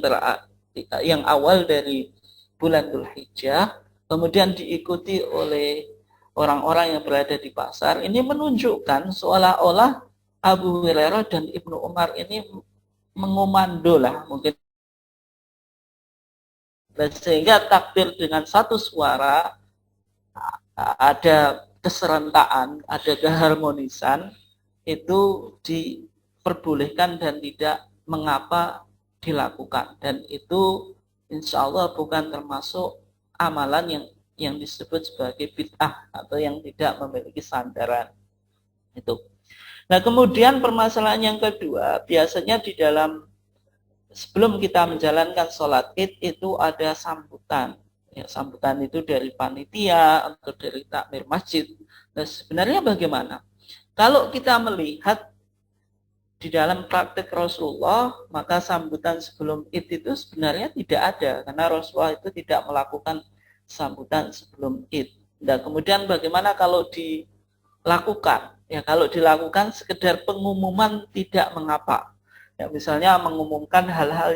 yang awal dari bulan Dzulhijjah, kemudian diikuti oleh orang-orang yang berada di pasar, ini menunjukkan seolah-olah Abu Hurairah dan Ibnu Umar ini mengomando lah mungkin, sehingga takbir dengan satu suara, ada keserentaan, ada keharmonisan, itu diperbolehkan dan tidak mengapa dilakukan. Dan itu insya Allah bukan termasuk amalan yang disebut sebagai bid'ah atau yang tidak memiliki sandaran. Itu. Nah, kemudian permasalahan yang kedua, biasanya di dalam sebelum kita menjalankan sholat id itu ada sambutan. Ya, sambutan itu dari panitia atau dari takmir masjid. Nah, sebenarnya bagaimana? Kalau kita melihat di dalam praktek Rasulullah, maka sambutan sebelum id itu sebenarnya tidak ada, karena Rasulullah itu tidak melakukan sambutan sebelum id. Dan kemudian bagaimana kalau dilakukan? Ya, kalau dilakukan sekedar pengumuman tidak mengapa. Ya, misalnya mengumumkan hal-hal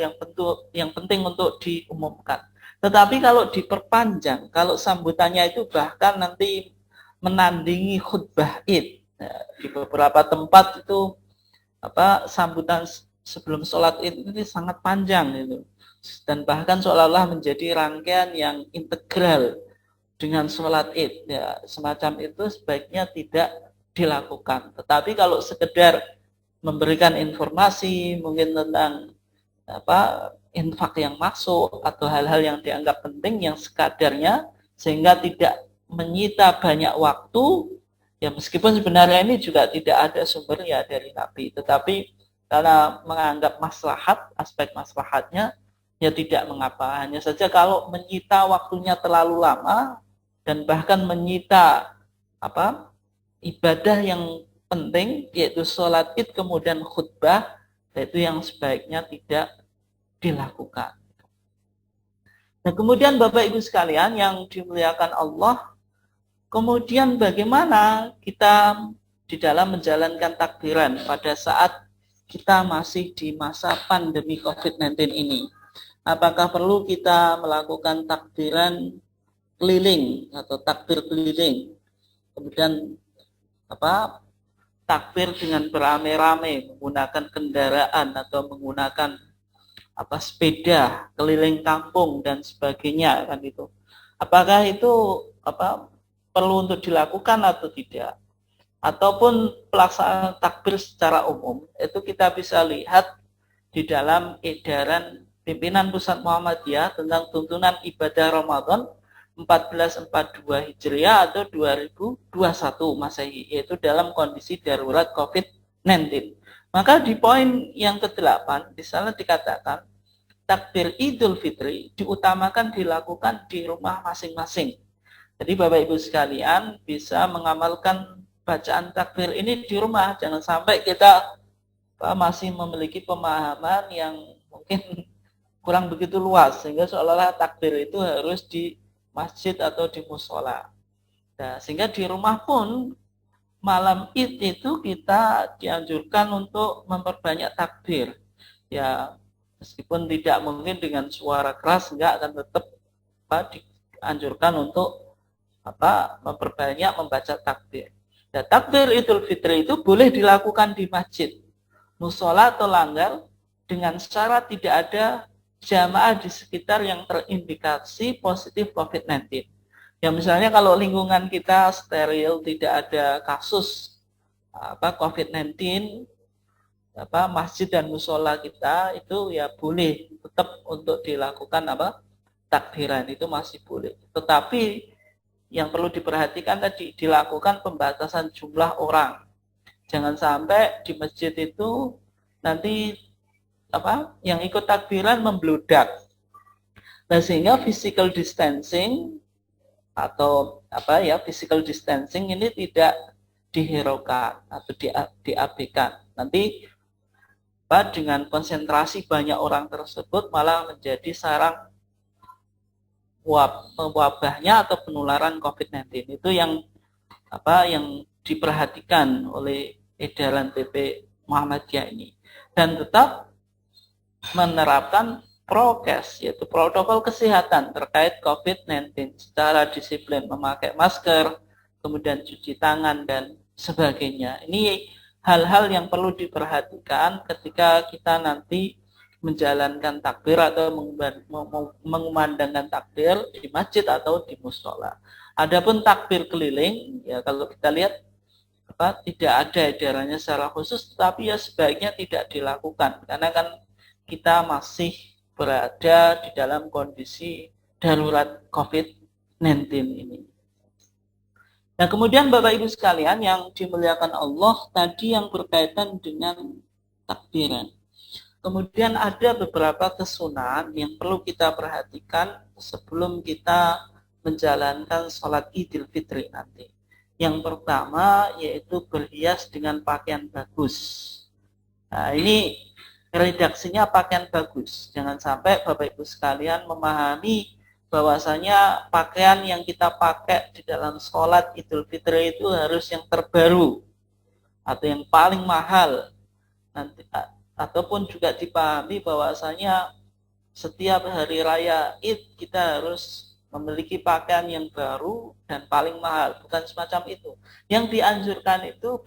yang penting untuk diumumkan. Tetapi kalau diperpanjang, kalau sambutannya itu bahkan nanti menandingi khutbah id. Ya, di beberapa tempat itu sambutan sebelum sholat id ini sangat panjang itu, dan bahkan seolah-olah menjadi rangkaian yang integral dengan sholat id. Ya, semacam itu sebaiknya tidak dilakukan. Tetapi kalau sekedar memberikan informasi mungkin tentang infak yang masuk atau hal-hal yang dianggap penting yang sekadarnya sehingga tidak menyita banyak waktu, ya meskipun sebenarnya ini juga tidak ada sumbernya dari Nabi, tetapi karena menganggap maslahat, aspek maslahatnya, ya tidak mengapa. Hanya saja kalau menyita waktunya terlalu lama dan bahkan menyita ibadah yang penting, yaitu sholat id kemudian khutbah, itu yang sebaiknya tidak dilakukan. Nah, kemudian Bapak Ibu sekalian yang dimuliakan Allah, kemudian bagaimana kita di dalam menjalankan takbiran pada saat kita masih di masa pandemi COVID-19 ini? Apakah perlu kita melakukan takbiran keliling atau takbir keliling? Kemudian takbir dengan beramai-ramai menggunakan kendaraan atau menggunakan sepeda keliling kampung dan sebagainya, kan itu. Apakah itu perlu untuk dilakukan atau tidak? Ataupun pelaksanaan takbir secara umum, itu kita bisa lihat di dalam edaran pimpinan Pusat Muhammadiyah tentang tuntunan ibadah Ramadan 1442 Hijriah atau 2021 Masehi, yaitu dalam kondisi darurat COVID-19. Maka di poin yang ke-8 di sana dikatakan takbir Idul Fitri diutamakan dilakukan di rumah masing-masing. Jadi Bapak Ibu sekalian bisa mengamalkan bacaan takbir ini di rumah. Jangan sampai kita masih memiliki pemahaman yang mungkin kurang begitu luas sehingga seolah-olah takbir itu harus di masjid atau di musola. Nah, sehingga di rumah pun malam id itu kita dianjurkan untuk memperbanyak takbir. Ya, meskipun tidak mungkin dengan suara keras, enggak, akan tetap dianjurkan untuk memperbanyak membaca takbir. Dan takbir Idul Fitri itu boleh dilakukan di masjid, musola atau langgar dengan syarat tidak ada jamaah di sekitar yang terindikasi positif COVID-19. Ya misalnya kalau lingkungan kita steril, tidak ada kasus COVID-19, masjid dan musola kita itu ya boleh tetap untuk dilakukan takbiran, itu masih boleh. Tetapi yang perlu diperhatikan tadi, dilakukan pembatasan jumlah orang. Jangan sampai di masjid itu nanti yang ikut takbiran membludak. Nah, sehingga physical distancing atau physical distancing ini tidak dihiraukan atau diabaikan. Nanti dengan konsentrasi banyak orang tersebut malah menjadi sarang wabahnya atau penularan COVID-19. Itu yang diperhatikan oleh edaran PP Muhammadiyah ini. Dan tetap menerapkan prokes, yaitu protokol kesehatan terkait COVID-19 secara disiplin, memakai masker, kemudian cuci tangan dan sebagainya. Ini hal-hal yang perlu diperhatikan ketika kita nanti menjalankan takbir atau mengumandangkan takbir di masjid atau di musola. Adapun takbir keliling, ya kalau kita lihat tidak ada edarannya secara khusus, tapi ya sebaiknya tidak dilakukan karena kan kita masih berada di dalam kondisi darurat COVID-19 ini. Nah, kemudian Bapak Ibu sekalian yang dimuliakan Allah, tadi yang berkaitan dengan takbiran. Kemudian ada beberapa kesunahan yang perlu kita perhatikan sebelum kita menjalankan sholat Idul Fitri nanti. Yang pertama yaitu berhias dengan pakaian bagus. Nah, ini redaksinya pakaian bagus. Jangan sampai Bapak Ibu sekalian memahami bahwasanya pakaian yang kita pakai di dalam sholat Idul Fitri itu harus yang terbaru atau yang paling mahal. Nanti, ataupun juga dipahami bahwasanya setiap hari raya Id kita harus memiliki pakaian yang baru dan paling mahal. Bukan semacam itu. Yang dianjurkan itu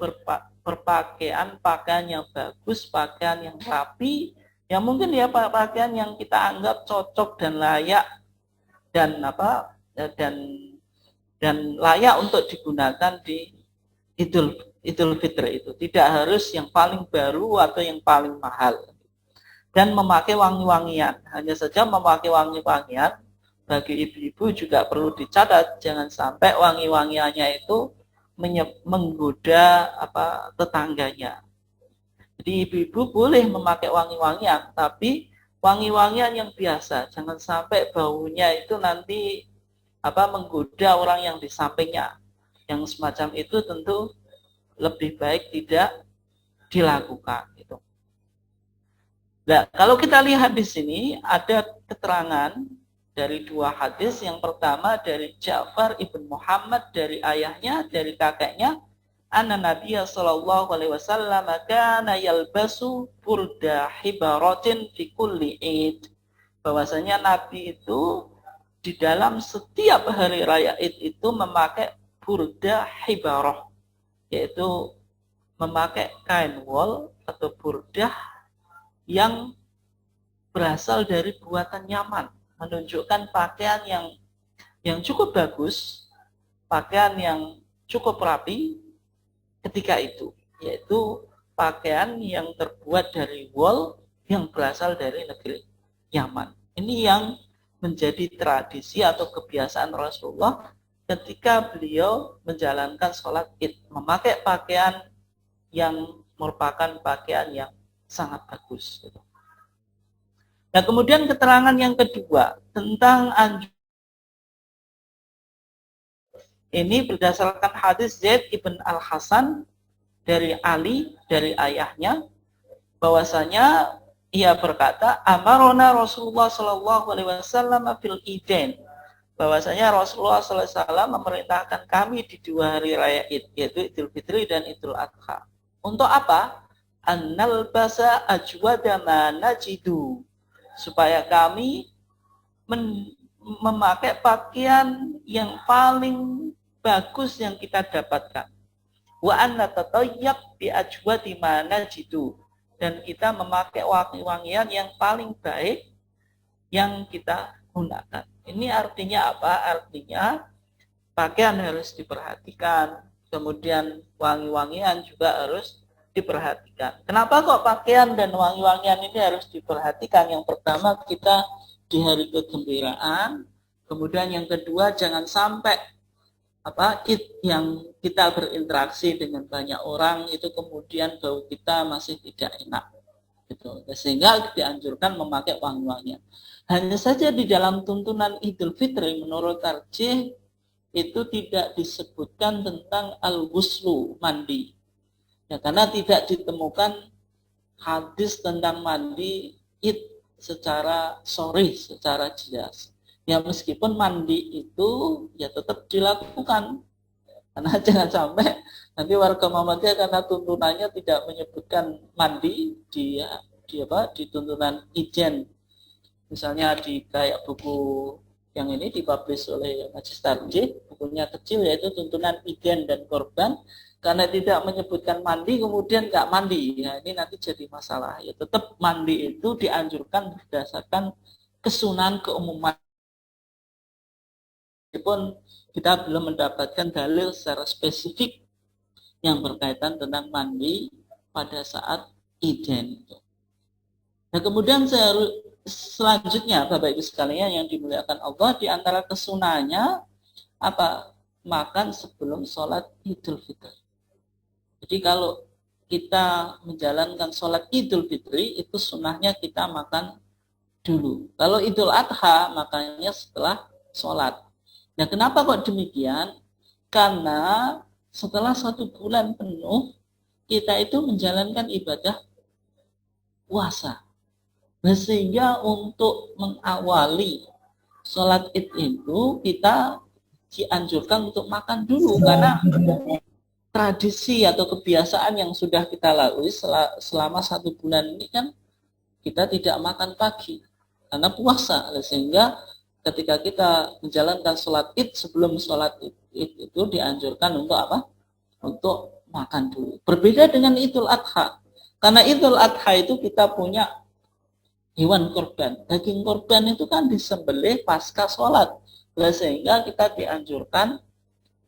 berpakaian yang bagus, pakaian yang rapi, yang mungkin ya pakaian yang kita anggap cocok dan layak dan layak untuk digunakan di Idul Fitri itu. Tidak harus yang paling baru atau yang paling mahal. Dan memakai wangi-wangian. Hanya saja memakai wangi-wangian bagi ibu-ibu juga perlu dicatat, jangan sampai wangi-wangiannya itu menggoda tetangganya. Jadi ibu-ibu boleh memakai wangi-wangian, tapi wangi-wangian yang biasa, jangan sampai baunya itu nanti menggoda orang yang di sampingnya. Yang semacam itu tentu lebih baik tidak dilakukan. Gitu. Nah, kalau kita lihat di sini ada keterangan dari dua hadis. Yang pertama dari Ja'far ibn Muhammad dari ayahnya, dari kakeknya, anna Nabiya sallallahu alaihi wasallam kana yalbasu burda hibaratin fi kulli Id. Bahwasanya Nabi itu di dalam setiap hari raya Id itu memakai burda hibarah, yaitu memakai kain wol atau burdah yang berasal dari buatan Yaman, menunjukkan pakaian yang cukup bagus, pakaian yang cukup rapi ketika itu, yaitu pakaian yang terbuat dari wol yang berasal dari negeri Yaman. Ini yang menjadi tradisi atau kebiasaan Rasulullah ketika beliau menjalankan sholat Id, memakai pakaian yang merupakan pakaian yang sangat bagus. Nah, kemudian keterangan yang kedua tentang ini berdasarkan hadis Zaid ibn al-Hasan dari Ali, dari ayahnya, bahwasanya ia berkata, amarona Rasulullah sallallahu alaihi wasallam fil Idain. Bahwasanya Rasulullah sallallahu alaihi wasallam memerintahkan kami di dua hari raya Id, yaitu Idul Fitri dan Idul Adha. Untuk apa? Annal basa ajwada ma najidu. Supaya kami memakai pakaian yang paling bagus yang kita dapatkan. Wa anna tatayyab bi ajwadi ma najidu. Dan kita memakai wangi-wangian yang paling baik yang kita gunakan. Ini artinya apa? Artinya pakaian harus diperhatikan, kemudian wangi-wangian juga harus diperhatikan. Kenapa kok pakaian dan wangi-wangian ini harus diperhatikan? Yang pertama, kita di hari kegembiraan, kemudian yang kedua jangan sampai Id yang kita berinteraksi dengan banyak orang itu kemudian bau kita masih tidak enak, gitu. Sehingga dianjurkan memakai wangi-wangian. Hanya saja di dalam tuntunan Idul Fitri menurut tarjih itu tidak disebutkan tentang al-ghuslu, mandi. Ya, karena tidak ditemukan hadis tentang mandi Id secara sharih, secara jelas. Ya meskipun mandi itu ya tetap dilakukan. Karena jangan sampai nanti warga Muhammadiyah karena tuntunannya tidak menyebutkan mandi di tuntunan ijen. Misalnya di kayak buku yang ini dipublish oleh Majelis Tarjih, bukunya kecil yaitu tuntunan ijen dan korban, karena tidak menyebutkan mandi kemudian nggak mandi. Ya ini nanti jadi masalah. Ya tetap mandi itu dianjurkan berdasarkan kesunahan keumuman. Meskipun kita belum mendapatkan dalil secara spesifik yang berkaitan tentang mandi pada saat Iden. Nah, kemudian selanjutnya Bapak Ibu sekalian yang dimuliakan Allah, di antara kesunahnya apa? Makan sebelum sholat Idul Fitri. Jadi kalau kita menjalankan sholat Idul Fitri, itu sunahnya kita makan dulu. Kalau Idul Adha, makannya setelah sholat. Nah, kenapa kok demikian? Karena setelah 1 bulan penuh, kita itu menjalankan ibadah puasa. Nah, sehingga untuk mengawali sholat id itu, kita dianjurkan untuk makan dulu. Karena tradisi atau kebiasaan yang sudah kita lalui selama 1 bulan ini kan, kita tidak makan pagi karena puasa. Sehingga ketika kita menjalankan sholat id, sebelum sholat id itu dianjurkan untuk apa? Untuk makan dulu. Berbeda dengan Idul Adha. Karena Idul Adha itu kita punya hewan korban. Daging korban itu kan disembelih pasca sholat. Sehingga kita dianjurkan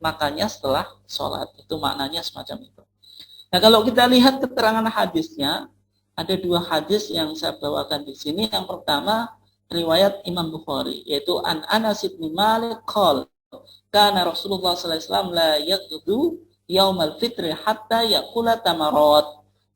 makannya setelah sholat. Itu maknanya semacam itu. Nah, kalau kita lihat keterangan hadisnya, ada 2 hadis yang saya bawakan di sini. Yang pertama, riwayat Imam Bukhari, yaitu an Anas bin Malik qol, kana Rasulullah sallallahu alaihi wasallam la yaghdu yaumal fitri hatta yakula tamarat.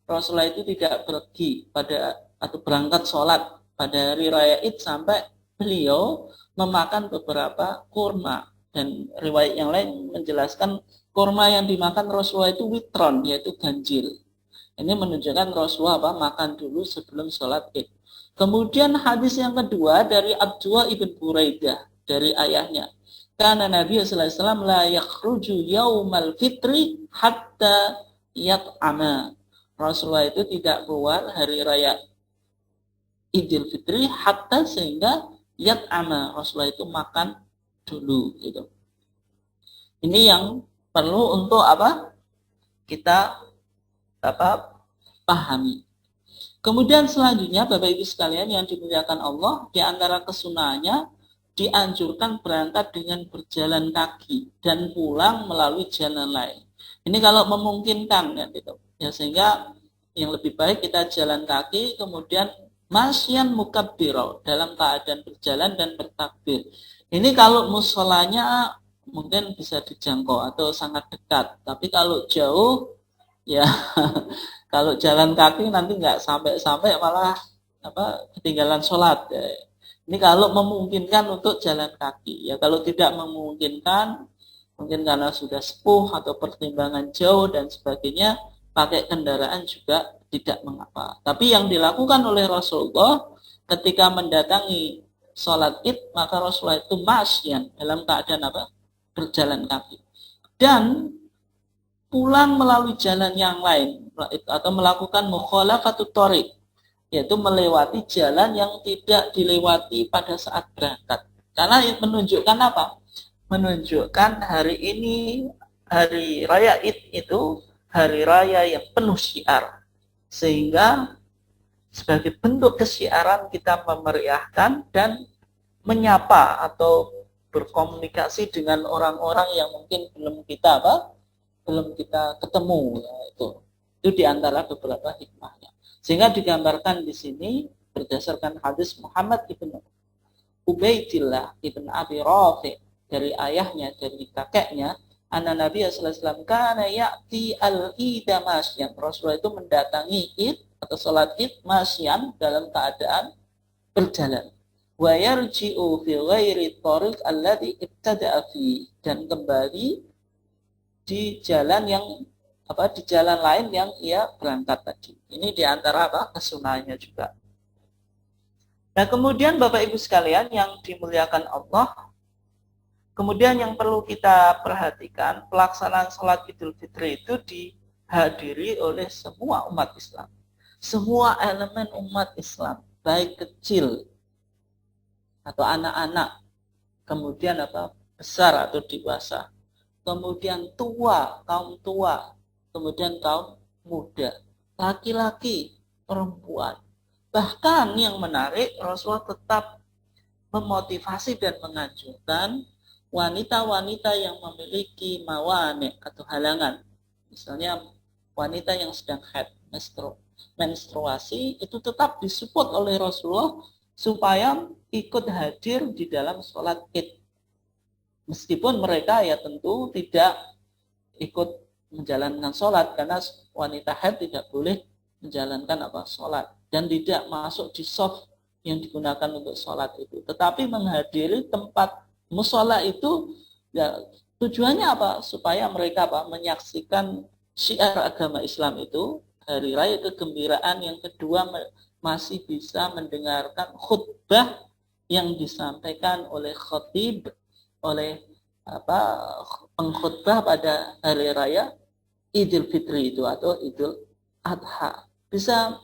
Rasulullah itu tidak pergi pada atau berangkat sholat pada hari raya Id sampai beliau memakan beberapa kurma. Dan riwayat yang lain menjelaskan kurma yang dimakan Rasulullah itu witron, yaitu ganjil. Ini menunjukkan Rasulullah makan dulu sebelum sholat Id. Kemudian hadis yang kedua dari Abdullah ibn Buraidah, dari ayahnya. Karena Nabi sallallahu alaihi wasallam la yakhruju yaumal fitri hatta yat'ama. Rasulullah itu tidak keluar hari raya Idul Fitri hatta sehingga yat'ama. Rasulullah itu makan dulu gitu. Ini yang perlu untuk apa? Kita pahami. Kemudian selanjutnya Bapak Ibu sekalian yang dimuliakan Allah, di antara kesunahannya dianjurkan berangkat dengan berjalan kaki dan pulang melalui jalan lain. Ini kalau memungkinkan kan gitu. Ya, sehingga yang lebih baik kita jalan kaki, kemudian masyan mukabbiro, dalam keadaan berjalan dan bertakbir. Ini kalau musholanya mungkin bisa dijangkau atau sangat dekat. Tapi kalau jauh, ya kalau jalan kaki nanti nggak sampai malah ketinggalan sholat. Ya. Ini kalau memungkinkan untuk jalan kaki. Ya kalau tidak memungkinkan, mungkin karena sudah sepuh atau pertimbangan jauh dan sebagainya, pakai kendaraan juga tidak mengapa. Tapi yang dilakukan oleh Rasulullah ketika mendatangi sholat id, maka Rasulullah itu masyan, dalam keadaan berjalan kaki. Dan pulang melalui jalan yang lain, atau melakukan mukhalafatut thoriq, yaitu melewati jalan yang tidak dilewati pada saat berangkat. Karena menunjukkan apa? Menunjukkan hari ini, hari raya id itu hari raya yang penuh syiar. Sehingga sebagai bentuk kesiaran kita memeriahkan dan menyapa atau berkomunikasi dengan orang-orang yang mungkin belum kita ketemu, ya, itu diantara beberapa hikmahnya. Sehingga digambarkan di sini berdasarkan hadis Muhammad ibn Ubaidillah ibn Abi Rafi dari ayahnya, dari kakeknya, anna Nabi sallallahu alaihi wasallam kana ya'ti al-ida masyan. Rasulullah itu mendatangi id atau salat id masyan, dalam keadaan berjalan. Wa yarji'u fi ghairi thariq alladhi ibtada'a fi, dan kembali di jalan yang di jalan lain yang ia berangkat tadi. Ini diantara kesunahannya juga. Nah, kemudian Bapak Ibu sekalian yang dimuliakan Allah, kemudian yang perlu kita perhatikan, pelaksanaan sholat Idul Fitri itu dihadiri oleh semua umat Islam. Semua elemen umat Islam, baik kecil atau anak-anak, kemudian besar atau dewasa, kemudian kaum tua, kemudian kaum muda, laki-laki, perempuan. Bahkan yang menarik, Rasulullah tetap memotivasi dan menganjurkan wanita-wanita yang memiliki mawani atau halangan, misalnya wanita yang sedang haid, menstruasi, itu tetap disupport oleh Rasulullah supaya ikut hadir di dalam sholat id. Meskipun mereka ya tentu tidak ikut menjalankan sholat, karena wanita haid tidak boleh menjalankan sholat dan tidak masuk di shaf yang digunakan untuk sholat itu. Tetapi menghadiri tempat musola itu ya tujuannya apa? Supaya mereka menyaksikan syiar agama Islam itu, hari raya kegembiraan. Yang kedua, masih bisa mendengarkan khutbah yang disampaikan oleh khatib, oleh pengkhutbah pada hari raya Idul Fitri itu atau Idul Adha. Bisa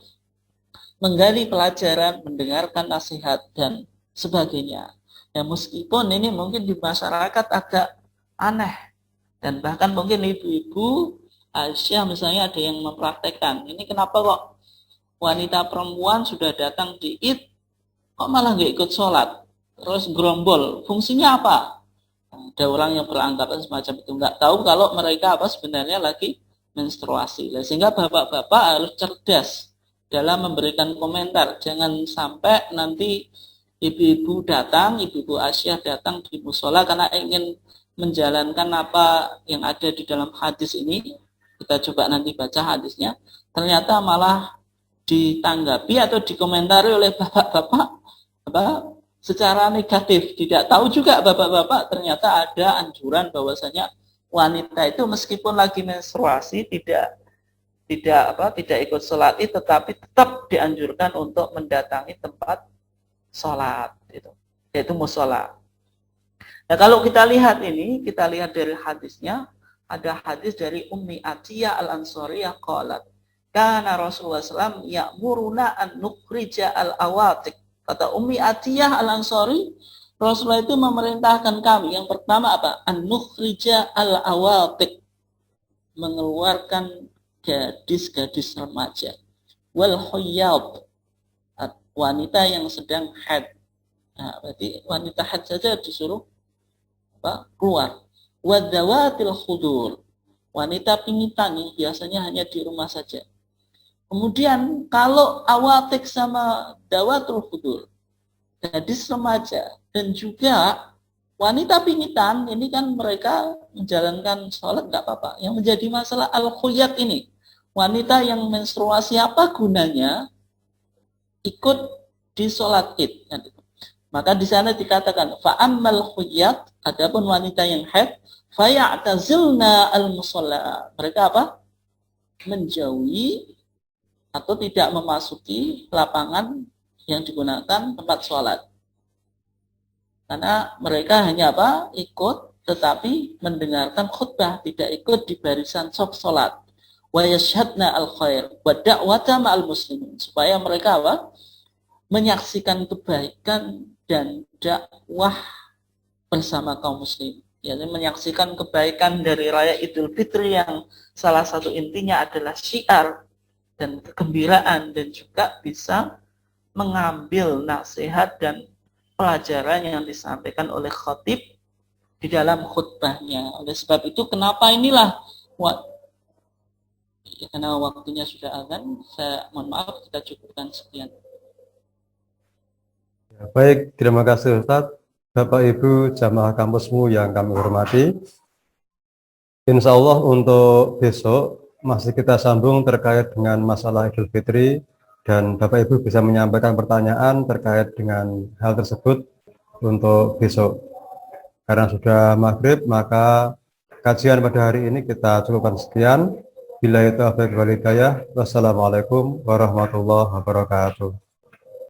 menggali pelajaran, mendengarkan nasihat dan sebagainya. Ya meskipun ini mungkin di masyarakat agak aneh, dan bahkan mungkin ibu-ibu Aisyah misalnya ada yang mempraktekkan, ini kenapa kok wanita perempuan sudah datang di Id kok malah nggak ikut sholat, terus gerombol, fungsinya apa? Ada orang yang beranggapan semacam itu, nggak tahu kalau mereka sebenarnya lagi menstruasi. Sehingga bapak-bapak harus cerdas dalam memberikan komentar, jangan sampai nanti ibu-ibu Aisyah datang di musola karena ingin menjalankan apa yang ada di dalam hadis ini. Kita coba nanti baca hadisnya, ternyata malah ditanggapi atau dikomentari oleh bapak-bapak secara negatif. Tidak tahu juga bapak-bapak ternyata ada anjuran bahwasanya wanita itu meskipun lagi menstruasi tidak ikut sholat id, tetapi tetap dianjurkan untuk mendatangi tempat sholat itu, yaitu musola. Nah kalau kita lihat dari hadisnya, ada hadis dari Ummi Atiyah Al-Ansariyah qalat, kana Rasulullah SAW ya'muruna an nukhrija al-awatik. Kata Ummi Atiyah Al-Ansari, Rasulullah itu memerintahkan kami, yang pertama an-nukhrija al-awatik, mengeluarkan gadis-gadis remaja, wal huyyad, wanita yang sedang haid. Nah, berarti wanita haid saja disuruh keluar. Wadzawatil khudur, wanita pingitan yang biasanya hanya di rumah saja. Kemudian kalau awatik sama dawatul khudur, gadis remaja dan juga wanita pingitan, ini kan mereka menjalankan sholat nggak apa-apa. Yang menjadi masalah al-khuyat ini, wanita yang menstruasi, apa gunanya ikut di sholat id? Maka di sana dikatakan fa'ammal khuyat, adapun wanita yang haid, faya'tazilna al-musalla, mereka menjauhi atau tidak memasuki lapangan yang digunakan tempat sholat, karena mereka hanya ikut tetapi mendengarkan khutbah, tidak ikut di barisan shaf sholat. Wa yashhadna al-khair wa da'wata ma'al muslimin, supaya mereka menyaksikan kebaikan dan dakwah bersama kaum muslim, yakni menyaksikan kebaikan dari raya Idul Fitri yang salah satu intinya adalah syiar dan kegembiraan, dan juga bisa mengambil nasihat dan pelajaran yang disampaikan oleh khatib di dalam khutbahnya. Oleh sebab itu kenapa inilah karena waktunya sudah azan, saya mohon maaf, kita cukupkan sekian. Baik, terima kasih Ustadz. Bapak Ibu jamaah kampusmu yang kami hormati, insya Allah untuk besok masih kita sambung terkait dengan masalah Idul Fitri, dan Bapak Ibu bisa menyampaikan pertanyaan terkait dengan hal tersebut untuk besok. Karena sudah maghrib, maka kajian pada hari ini kita cukupkan sekian. Billahi taufiq wal hidayah. Wassalamualaikum warahmatullahi wabarakatuh.